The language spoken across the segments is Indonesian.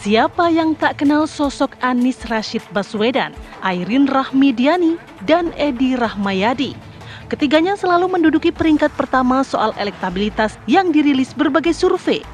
Siapa yang tak kenal sosok Anies Rashid Baswedan, Airin Rahmidiani, dan Edi Rahmayadi? Ketiganya selalu menduduki peringkat pertama soal elektabilitas yang dirilis berbagai survei.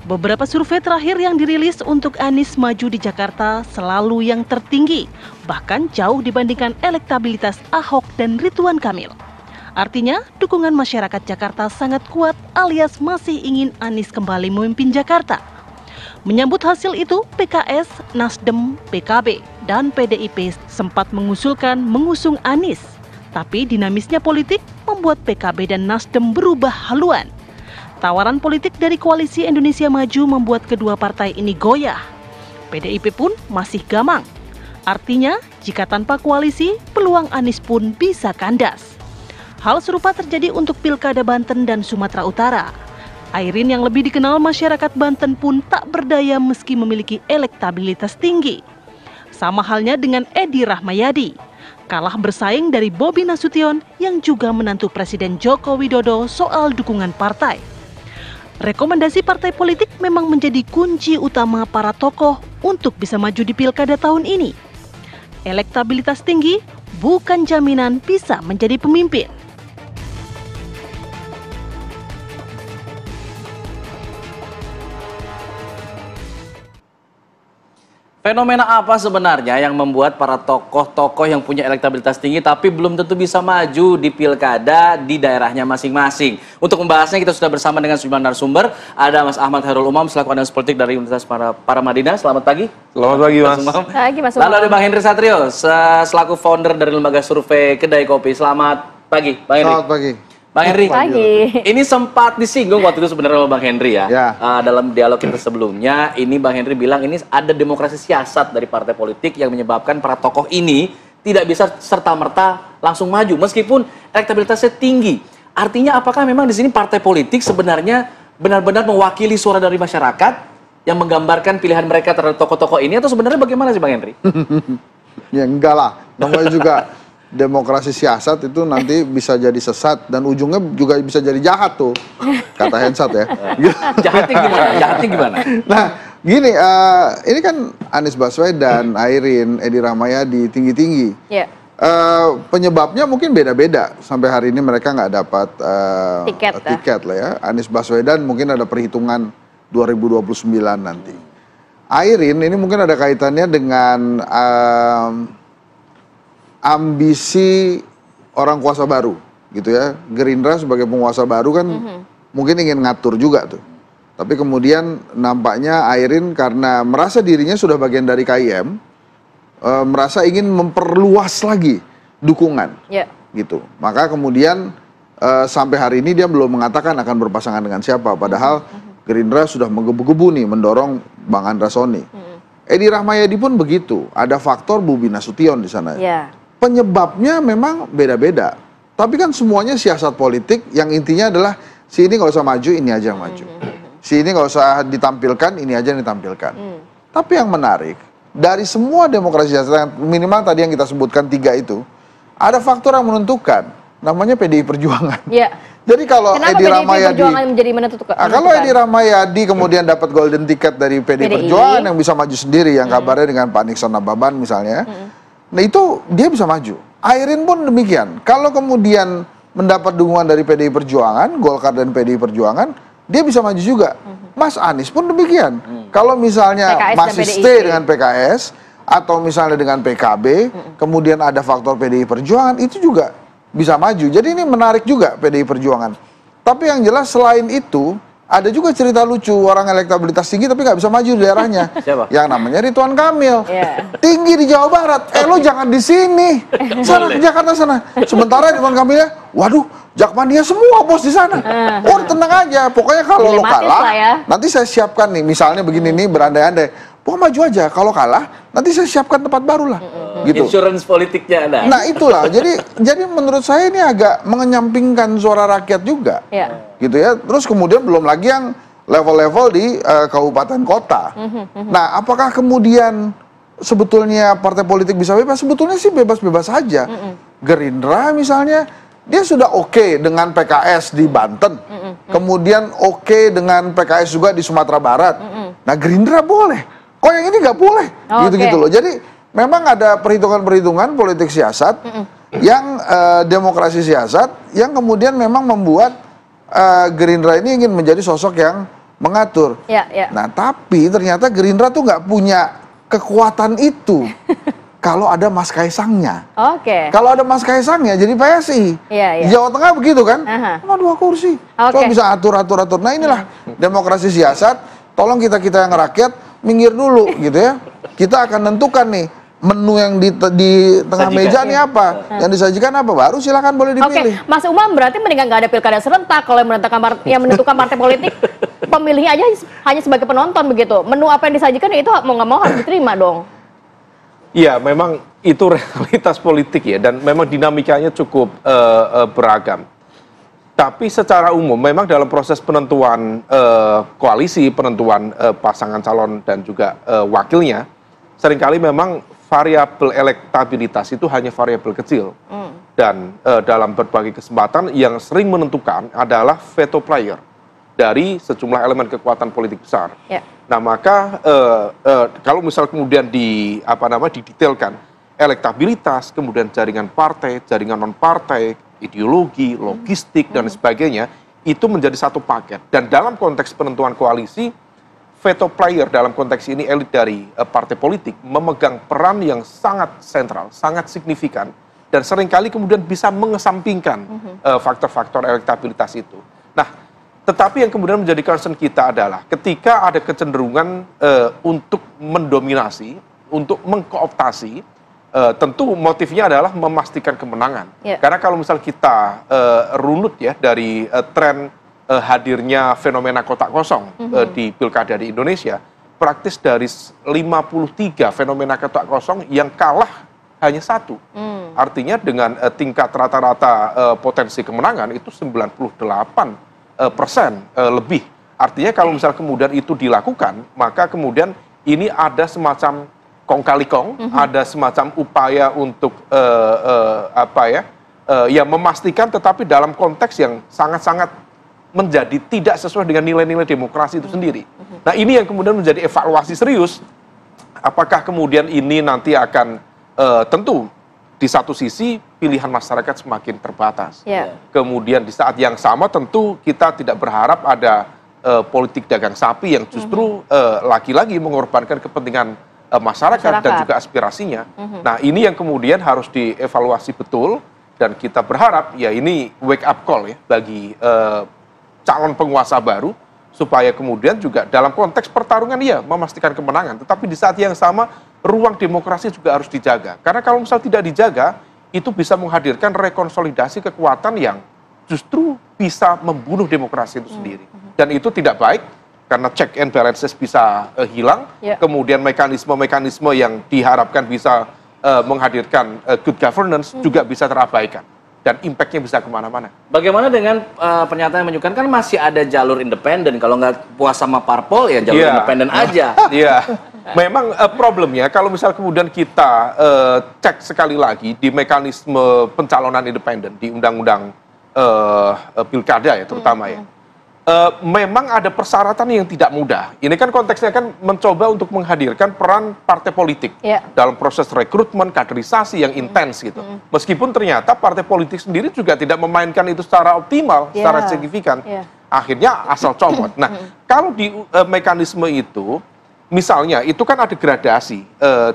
Beberapa survei terakhir yang dirilis untuk Anies maju di Jakarta selalu yang tertinggi, bahkan jauh dibandingkan elektabilitas Ahok dan Ridwan Kamil. Artinya, dukungan masyarakat Jakarta sangat kuat alias masih ingin Anies kembali memimpin Jakarta. Menyambut hasil itu, PKS, Nasdem, PKB, dan PDIP sempat mengusulkan mengusung Anies. Tapi dinamisnya politik membuat PKB dan Nasdem berubah haluan. Tawaran politik dari Koalisi Indonesia Maju membuat kedua partai ini goyah. PDIP pun masih gamang. Artinya, jika tanpa koalisi, peluang Anies pun bisa kandas. Hal serupa terjadi untuk Pilkada Banten dan Sumatera Utara. Airin yang lebih dikenal masyarakat Banten pun tak berdaya meski memiliki elektabilitas tinggi. Sama halnya dengan Edi Rahmayadi, kalah bersaing dari Bobi Nasution yang juga menantu Presiden Joko Widodo soal dukungan partai. Rekomendasi partai politik memang menjadi kunci utama para tokoh untuk bisa maju di Pilkada tahun ini. Elektabilitas tinggi bukan jaminan bisa menjadi pemimpin. Fenomena apa sebenarnya yang membuat para tokoh-tokoh yang punya elektabilitas tinggi tapi belum tentu bisa maju di pilkada di daerahnya masing-masing? Untuk membahasnya kita sudah bersama dengan sejumlah narasumber. Ada Mas Ahmad Khairul Umam selaku analis politik dari Universitas Paramadina. Selamat pagi. Selamat pagi, Mas. Pagi, Mas Umam. Lalu ada Bang Henry Satrio selaku founder dari lembaga survei Kedai Kopi. Selamat pagi, Bang Henry. Selamat pagi. Bang Henry, Pagi. ini sempat disinggung waktu itu sebenarnya sama Bang Henry ya. Ya. Dalam dialog kita sebelumnya, ini Bang Henry bilang ini ada demokrasi siasat dari partai politik yang menyebabkan para tokoh ini tidak bisa serta-merta langsung maju meskipun elektabilitasnya tinggi. Artinya apakah memang di sini partai politik sebenarnya benar-benar mewakili suara dari masyarakat yang menggambarkan pilihan mereka terhadap tokoh-tokoh ini atau sebenarnya bagaimana sih Bang Henry? Ya enggak lah, namanya juga demokrasi siasat itu nanti bisa jadi sesat dan ujungnya juga bisa jadi jahat tuh, kata Hensat ya. Jahatnya gimana? Jahatnya gimana? Nah, gini, ini kan Anies Baswedan, Airin, Edi Rahmayadi tinggi-tinggi. Ya. Penyebabnya mungkin beda-beda. Sampai hari ini mereka nggak dapat tiket lah ya. Anies Baswedan mungkin ada perhitungan 2029 nanti. Airin ini mungkin ada kaitannya dengan ambisi orang kuasa baru gitu ya. Gerindra sebagai penguasa baru kan mungkin ingin ngatur juga tuh. Tapi kemudian nampaknya Airin karena merasa dirinya sudah bagian dari KIM, merasa ingin memperluas lagi dukungan gitu. Maka kemudian sampai hari ini dia belum mengatakan akan berpasangan dengan siapa. Padahal Gerindra sudah menggebu-gebu nih mendorong Bang Andra Soni. Edi Rahmayadi pun begitu. Ada faktor Bobi Nasution di sana. Penyebabnya memang beda-beda. Tapi kan semuanya siasat politik yang intinya adalah si ini nggak usah maju, ini aja yang maju. Si ini nggak usah ditampilkan, ini aja yang ditampilkan. Tapi yang menarik, dari semua demokrasi siasat, minimal tadi yang kita sebutkan 3 itu, ada faktor yang menentukan, namanya PDI Perjuangan. Jadi kalau Edi Rahmayadi, kalau Edi Rahmayadi kemudian dapat golden ticket dari PDI Perjuangan yang bisa maju sendiri, yang kabarnya dengan Pak Nixon Nababan misalnya, nah itu dia bisa maju. Airin pun demikian. Kalau kemudian mendapat dukungan dari PDI Perjuangan, Golkar dan PDI Perjuangan, dia bisa maju juga. Mas Anies pun demikian. Kalau misalnya PKS masih stay dengan PKS atau misalnya dengan PKB, kemudian ada faktor PDI Perjuangan, itu juga bisa maju. Jadi ini menarik juga PDI Perjuangan. Tapi yang jelas selain itu, ada juga cerita lucu orang elektabilitas tinggi tapi nggak bisa maju di daerahnya. Siapa? Yang namanya Ridwan Kamil. Tinggi di Jawa Barat. Lo jangan di sini. Sana ke Jakarta sana. Sementara Ridwan Kamilnya, waduh, Jakmania semua bos di sana. Oh, tenang aja. Pokoknya kalau lo kalah, nanti saya siapkan nih. Misalnya begini nih, berandai-andai. Pokoknya maju aja. Kalau kalah, nanti saya siapkan tempat baru lah. Gitu. Insurance politiknya ada. Nah itulah. Jadi menurut saya ini agak mengenyampingkan suara rakyat juga. Gitu ya. Terus kemudian belum lagi yang level-level di kabupaten kota. Nah, apakah kemudian sebetulnya partai politik bisa bebas? Sebetulnya sih bebas-bebas saja. Gerindra misalnya, dia sudah oke dengan PKS di Banten. Kemudian oke dengan PKS juga di Sumatera Barat. Nah, Gerindra boleh kok yang ini nggak boleh, gitu-gitu Oke. loh. Jadi memang ada perhitungan-perhitungan politik siasat yang demokrasi siasat yang kemudian memang membuat Gerindra ini ingin menjadi sosok yang mengatur. Ya, ya. Nah, tapi ternyata Gerindra tuh nggak punya kekuatan itu kalau ada Mas Kaisangnya. Oke. Kalau ada Mas Kaisangnya jadi PSI. Iya, iya. Di Jawa Tengah begitu kan? Aha. Cuma 2 kursi. Oke. Cuma bisa atur. Nah, inilah demokrasi siasat. Tolong kita yang rakyat minggir dulu gitu ya. Kita akan tentukan nih menu yang di tengah Sajikan. meja nih apa, yang disajikan apa, baru silakan boleh Oke, dipilih. Mas Umam berarti mendingan nggak ada pilkada serentak kalau yang menentukan partai politik, pemilihnya aja hanya sebagai penonton begitu. Menu apa yang disajikan ya itu mau nggak mau harus diterima dong. Iya, memang itu realitas politik ya, dan memang dinamikanya cukup beragam. Tapi secara umum, memang dalam proses penentuan koalisi, penentuan pasangan calon dan juga wakilnya, seringkali memang variabel elektabilitas itu hanya variabel kecil. Dan dalam berbagai kesempatan yang sering menentukan adalah veto player dari sejumlah elemen kekuatan politik besar. Ya. Nah, maka kalau misal kemudian didetailkan elektabilitas, kemudian jaringan partai, jaringan non-partai, ideologi, logistik, dan sebagainya, itu menjadi satu paket. Dan dalam konteks penentuan koalisi, veto player dalam konteks ini elit dari partai politik memegang peran yang sangat sentral, sangat signifikan, dan seringkali kemudian bisa mengesampingkan faktor-faktor elektabilitas itu. Nah, tetapi yang kemudian menjadi concern kita adalah ketika ada kecenderungan untuk mendominasi, untuk mengkooptasi, tentu motifnya adalah memastikan kemenangan. Ya. Karena kalau misal kita runut ya dari tren hadirnya fenomena kotak kosong di pilkada di Indonesia, praktis dari 53 fenomena kotak kosong yang kalah hanya 1. Artinya dengan tingkat rata-rata potensi kemenangan itu 98% lebih. Artinya kalau misal kemudian itu dilakukan, maka kemudian ini ada semacam kong kali kong, ada semacam upaya untuk ya memastikan, tetapi dalam konteks yang sangat-sangat menjadi tidak sesuai dengan nilai-nilai demokrasi itu sendiri. Nah, ini yang kemudian menjadi evaluasi serius. Apakah kemudian ini nanti akan tentu di satu sisi pilihan masyarakat semakin terbatas. Ya. Kemudian di saat yang sama tentu kita tidak berharap ada politik dagang sapi yang justru lagi-lagi mengorbankan kepentingan masyarakat dan juga aspirasinya. Nah, ini yang kemudian harus dievaluasi betul, dan kita berharap ya ini wake up call ya bagi calon penguasa baru, supaya kemudian juga dalam konteks pertarungan ya memastikan kemenangan, tetapi di saat yang sama ruang demokrasi juga harus dijaga. Karena kalau misal tidak dijaga, itu bisa menghadirkan rekonsolidasi kekuatan yang justru bisa membunuh demokrasi itu sendiri. Dan itu tidak baik, karena check and balances bisa hilang, kemudian mekanisme-mekanisme yang diharapkan bisa menghadirkan good governance juga bisa terabaikan. Dan impact-nya bisa kemana-mana. Bagaimana dengan pernyataan yang menunjukkan kan masih ada jalur independen, kalau nggak puas sama parpol ya jalur independen aja. Iya, memang problemnya kalau misal kemudian kita cek sekali lagi di mekanisme pencalonan independen di undang-undang pilkada ya terutama ya. Memang ada persyaratan yang tidak mudah. Ini kan konteksnya kan mencoba untuk menghadirkan peran partai politik dalam proses rekrutmen, kaderisasi yang intens gitu. Meskipun ternyata partai politik sendiri juga tidak memainkan itu secara optimal, secara signifikan. Akhirnya asal comot. Nah, kalau di mekanisme itu, misalnya itu kan ada gradasi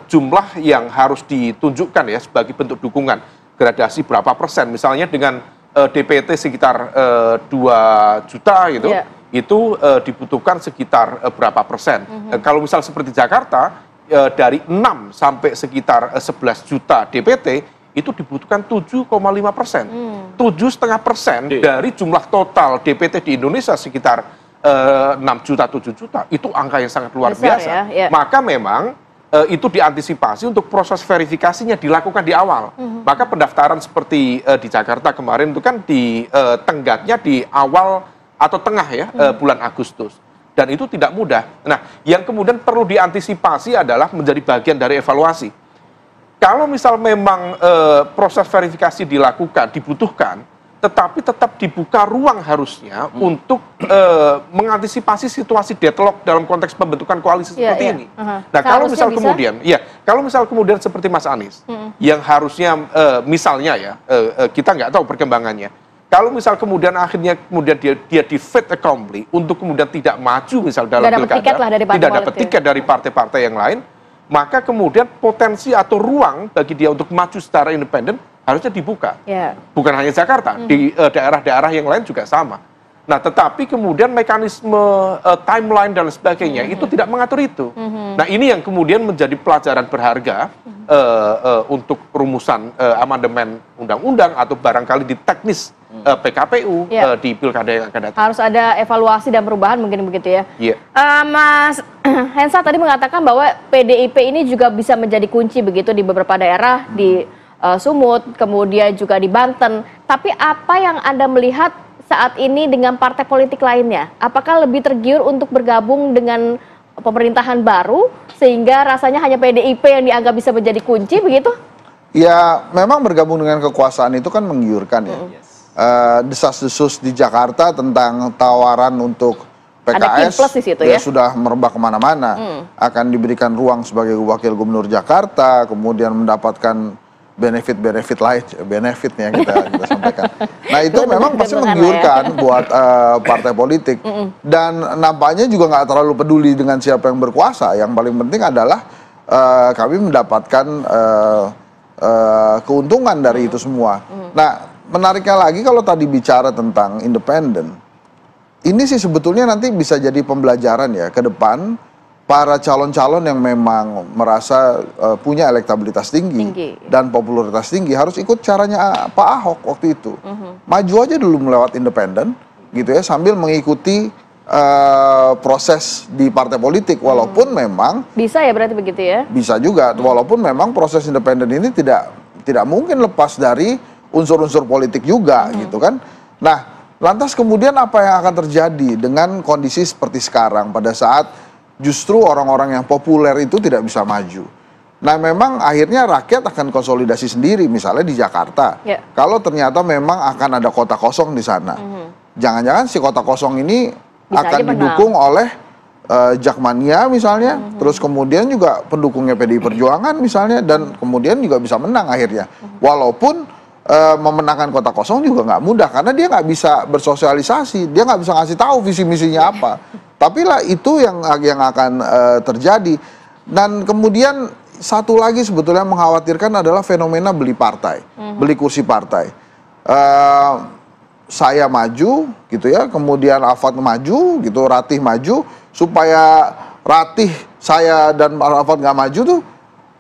jumlah yang harus ditunjukkan ya sebagai bentuk dukungan. Gradasi berapa persen, misalnya dengan DPT sekitar 2 juta gitu, itu dibutuhkan sekitar berapa persen. Kalau misal seperti Jakarta, dari 6 sampai sekitar 11 juta DPT, itu dibutuhkan 7,5%. 7,5% dari jumlah total DPT di Indonesia sekitar 6 juta, 7 juta. Itu angka yang sangat luar biasa. Maka memang itu diantisipasi untuk proses verifikasinya dilakukan di awal. Maka pendaftaran seperti di Jakarta kemarin itu kan tenggatnya di awal atau tengah ya bulan Agustus. Dan itu tidak mudah. Nah, yang kemudian perlu diantisipasi adalah menjadi bagian dari evaluasi. Kalau misal memang proses verifikasi dilakukan, dibutuhkan, tetapi tetap dibuka ruang harusnya untuk mengantisipasi situasi deadlock dalam konteks pembentukan koalisi seperti ini. Nah, kalau misal kemudian, kalau misal kemudian seperti Mas Anies, yang harusnya misalnya ya, kita nggak tahu perkembangannya. Kalau misal kemudian akhirnya kemudian dia di fait accompli untuk kemudian tidak maju misal dalam pilkada, tidak dapat tiket dari partai-partai yang lain, maka kemudian potensi atau ruang bagi dia untuk maju secara independen harusnya dibuka. Bukan hanya Jakarta, di daerah-daerah yang lain juga sama. Nah, tetapi kemudian mekanisme timeline dan sebagainya itu tidak mengatur itu. Nah, ini yang kemudian menjadi pelajaran berharga untuk rumusan amandemen undang-undang atau barangkali di teknis PKPU di pilkada yang akan datang. Harus ada evaluasi dan perubahan mungkin begitu ya. Mas Hensa tadi mengatakan bahwa PDIP ini juga bisa menjadi kunci begitu di beberapa daerah di Sumut, kemudian juga di Banten. Tapi apa yang Anda melihat saat ini dengan partai politik lainnya? Apakah lebih tergiur untuk bergabung dengan pemerintahan baru sehingga rasanya hanya PDIP yang dianggap bisa menjadi kunci begitu? Ya, memang bergabung dengan kekuasaan itu kan menggiurkan ya. Desas-desus di Jakarta tentang tawaran untuk PKS di situ, ya sudah merebak kemana-mana. Akan diberikan ruang sebagai wakil gubernur Jakarta, kemudian mendapatkan benefit lain, benefitnya kita sampaikan. Nah, itu memang pasti menggiurkan buat partai politik. Dan nampaknya juga nggak terlalu peduli dengan siapa yang berkuasa. Yang paling penting adalah kami mendapatkan keuntungan dari itu semua. Nah, menariknya lagi kalau tadi bicara tentang independen, ini sih sebetulnya nanti bisa jadi pembelajaran ya ke depan. Para calon-calon yang memang merasa punya elektabilitas tinggi dan popularitas tinggi harus ikut caranya Pak Ahok waktu itu. Maju aja dulu melewat independen gitu ya, sambil mengikuti proses di partai politik, walaupun memang bisa ya, berarti begitu ya, bisa juga, walaupun memang proses independen ini tidak mungkin lepas dari unsur-unsur politik juga gitu kan. Nah, lantas kemudian apa yang akan terjadi dengan kondisi seperti sekarang pada saat justru orang-orang yang populer itu tidak bisa maju. Nah, memang akhirnya rakyat akan konsolidasi sendiri, misalnya di Jakarta. Kalau ternyata memang akan ada kota kosong di sana. Jangan-jangan si kota kosong ini bisa akan didukung oleh Jakmania misalnya, terus kemudian juga pendukungnya PDI Perjuangan misalnya, dan kemudian juga bisa menang akhirnya. Walaupun memenangkan kota kosong juga nggak mudah, karena dia nggak bisa bersosialisasi, dia nggak bisa ngasih tahu visi misinya apa. Tapi lah itu yang akan terjadi. Dan kemudian satu lagi sebetulnya mengkhawatirkan adalah fenomena beli partai, beli kursi partai. Saya maju gitu ya, kemudian Alfat maju gitu, Ratih maju, supaya Ratih, saya dan Alfat nggak maju tuh,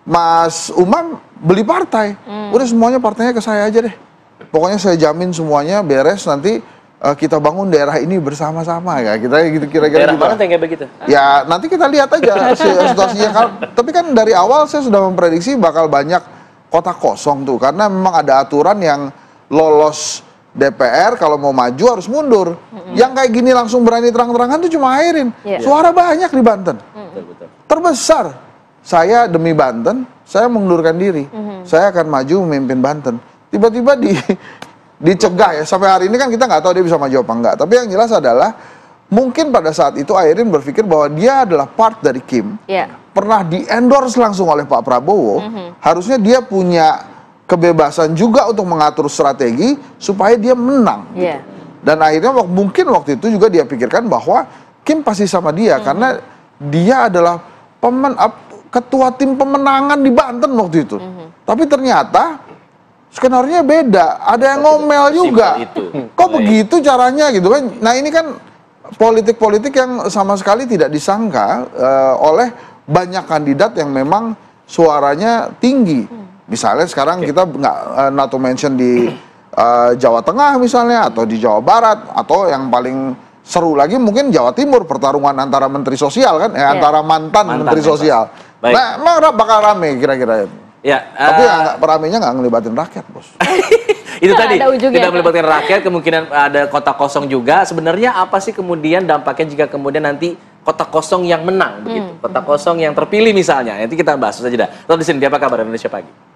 Mas Umam beli partai. Udah semuanya partainya ke saya aja deh. Pokoknya saya jamin semuanya beres, nanti kita bangun daerah ini bersama-sama ya, kita gitu kira-kira. Daerah mana kayak begitu? Ya nanti kita lihat aja situasinya. Tapi kan dari awal saya sudah memprediksi bakal banyak kota kosong tuh, karena memang ada aturan yang lolos DPR kalau mau maju harus mundur. Yang kayak gini langsung berani terang-terangan tuh cuma Airin. Suara banyak di Banten, terbesar. Saya demi Banten, saya mengundurkan diri. Saya akan maju memimpin Banten. Tiba-tiba dicegah ya, sampai hari ini kan kita nggak tahu dia bisa maju apa enggak. Tapi yang jelas adalah mungkin pada saat itu Airin berpikir bahwa dia adalah part dari Kim, pernah di-endorse langsung oleh Pak Prabowo, harusnya dia punya kebebasan juga untuk mengatur strategi supaya dia menang. Dan akhirnya mungkin waktu itu juga dia pikirkan bahwa Kim pasti sama dia, karena dia adalah ketua tim pemenangan di Banten waktu itu. Tapi ternyata skenario beda, ada yang ngomel juga. Kok begitu caranya gitu kan? Nah, ini kan politik-politik yang sama sekali tidak disangka oleh banyak kandidat yang memang suaranya tinggi. Misalnya sekarang kita not to mention di Jawa Tengah misalnya, atau di Jawa Barat, atau yang paling seru lagi mungkin Jawa Timur, pertarungan antara Menteri Sosial kan, antara mantan Menteri Sosial. Nah, emang bakal rame kira-kira. Ya, tapi ramenya nggak ngelibatin rakyat, Bos. Itu tadi, tidak melibatkan rakyat, kemungkinan ada kota kosong juga. Sebenarnya apa sih kemudian dampaknya jika kemudian nanti kota kosong yang menang begitu, kota kosong yang terpilih misalnya? Nanti kita bahas saja dah. Tetap di sini, di Apa Kabar Indonesia Pagi.